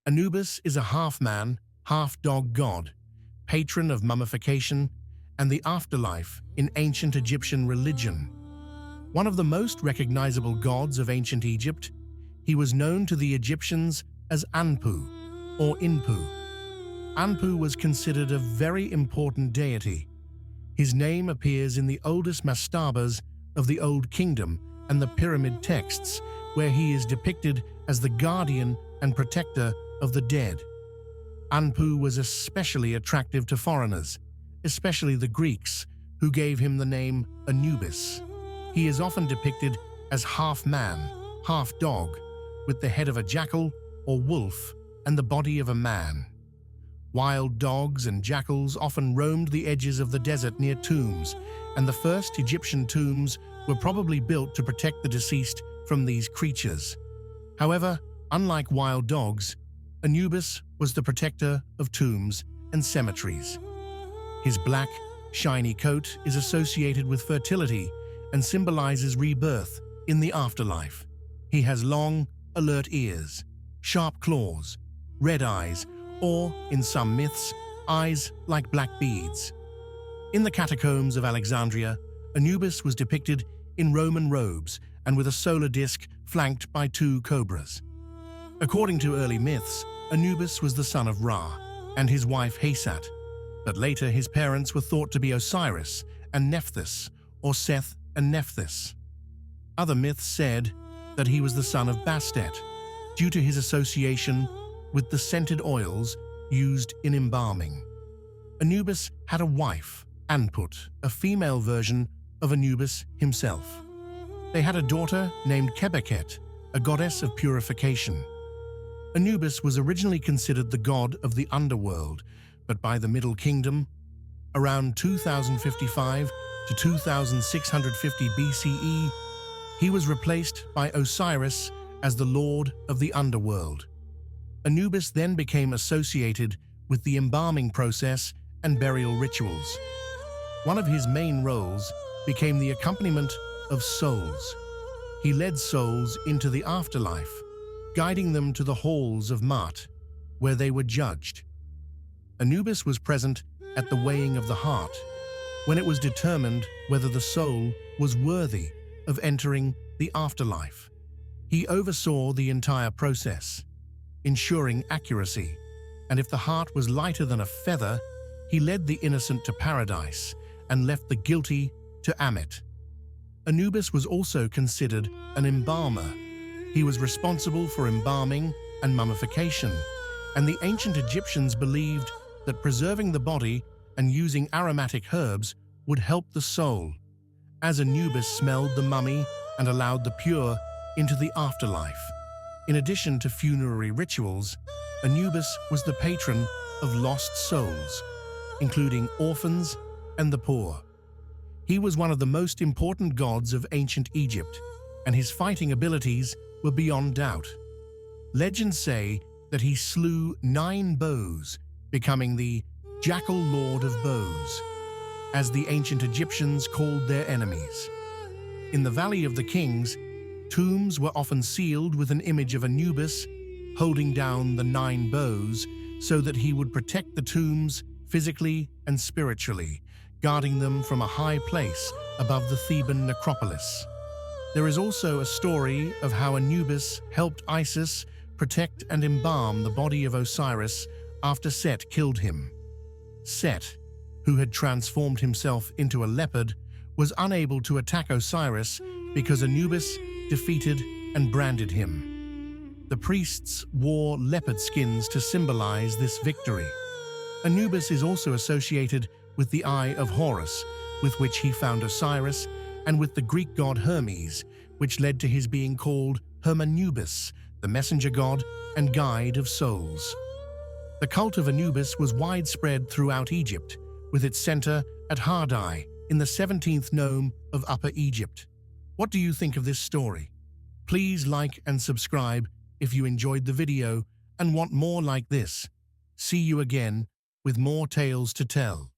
Anubis is a half-man, half-dog god, patron of mummification and the afterlife in ancient Egyptian religion. One of the most recognizable gods of ancient Egypt, he was known to the Egyptians as Anpu or Inpu. Anpu was considered a very important deity. His name appears in the oldest mastabas of the Old Kingdom and the pyramid texts, where he is depicted as the guardian and protector of the dead. Anpu was especially attractive to foreigners, especially the Greeks, who gave him the name Anubis. He is often depicted as half-man, half-dog, with the head of a jackal or wolf and the body of a man. Wild dogs and jackals often roamed the edges of the desert near tombs, and the first Egyptian tombs were probably built to protect the deceased from these creatures. However, unlike wild dogs, Anubis was the protector of tombs and cemeteries. His black, shiny coat is associated with fertility and symbolizes rebirth in the afterlife. He has long, alert ears, sharp claws, red eyes, or, in some myths, eyes like black beads. In the catacombs of Alexandria, Anubis was depicted in Roman robes and with a solar disk flanked by two cobras. According to early myths, Anubis was the son of Ra and his wife Haysat, but later his parents were thought to be Osiris and Nephthys, or Seth and Nephthys. Other myths said that he was the son of Bastet, due to his association with the scented oils used in embalming. Anubis had a wife, Anput, a female version of Anubis himself. They had a daughter named Kebeket, a goddess of purification. Anubis was originally considered the god of the underworld, but by the Middle Kingdom, around 2055 to 2650 BCE, he was replaced by Osiris as the lord of the underworld. Anubis then became associated with the embalming process and burial rituals. One of his main roles became the accompaniment of souls. He led souls into the afterlife, guiding them to the halls of Ma'at, where they were judged. Anubis was present at the weighing of the heart, when it was determined whether the soul was worthy of entering the afterlife. He oversaw the entire process, ensuring accuracy, and if the heart was lighter than a feather, he led the innocent to paradise and left the guilty to Amet. Anubis was also considered an embalmer. He was responsible for embalming and mummification, and the ancient Egyptians believed that preserving the body and using aromatic herbs would help the soul, as Anubis smelled the mummy and allowed the pure into the afterlife. In addition to funerary rituals, Anubis was the patron of lost souls, including orphans and the poor. He was one of the most important gods of ancient Egypt, and his fighting abilities were beyond doubt. Legends say that he slew 9 bows, becoming the Jackal Lord of Bows, as the ancient Egyptians called their enemies. In the Valley of the Kings, tombs were often sealed with an image of Anubis holding down the 9 bows so that he would protect the tombs physically and spiritually, guarding them from a high place above the Theban necropolis. There is also a story of how Anubis helped Isis protect and embalm the body of Osiris after Set killed him. Set, who had transformed himself into a leopard, was unable to attack Osiris because Anubis defeated and branded him. The priests wore leopard skins to symbolize this victory. Anubis is also associated with the Eye of Horus, with which he found Osiris, and with the Greek god Hermes, which led to his being called Hermanubis, the messenger god and guide of souls. The cult of Anubis was widespread throughout Egypt, with its center at Hardai in the 17th nome of Upper Egypt. What do you think of this story? Please like and subscribe if you enjoyed the video and want more like this. See you again with more tales to tell.